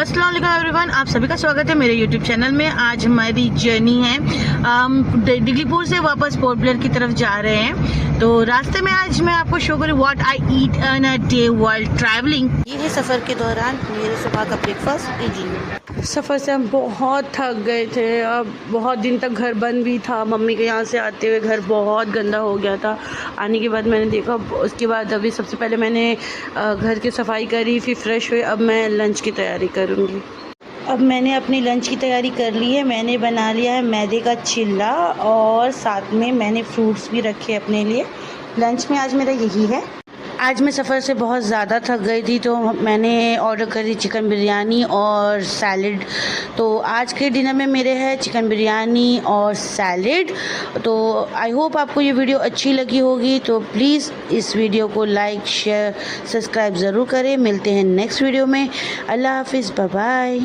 अस्सलाम वालेकुम एवरीवन, आप सभी का स्वागत है मेरे यूट्यूब चैनल में। आज हमारी जर्नी है दिगलीपुर से वापस पोर्ट ब्लेयर की तरफ जा रहे हैं। तो रास्ते में आज मैं आपको शो करूँ what I eat in a day while travelling. ये है सफ़र के दौरान मेरे सुबह का ब्रेकफास्ट। जी, सफ़र से हम बहुत थक गए थे। अब बहुत दिन तक घर बंद भी था। मम्मी के यहाँ से आते हुए घर बहुत गंदा हो गया था। आने के बाद मैंने देखा, उसके बाद अभी सबसे पहले मैंने घर की सफाई करी, फिर फ्रेश हुए। अब मैं लंच की तैयारी करूँगी। अब मैंने अपनी लंच की तैयारी कर ली है। मैंने बना लिया है मैदे का चिल्ला और साथ में मैंने फ्रूट्स भी रखे अपने लिए। लंच में आज मेरा यही है। आज मैं सफ़र से बहुत ज़्यादा थक गई थी तो मैंने ऑर्डर करी चिकन बिरयानी और सैलड। तो आज के डिनर में मेरे है चिकन बिरयानी और सैलड। तो आई होप आपको ये वीडियो अच्छी लगी होगी। तो प्लीज़ इस वीडियो को लाइक शेयर सब्सक्राइब ज़रूर करें। मिलते हैं नेक्स्ट वीडियो में। अल्लाह हाफिज़, बाय बाय।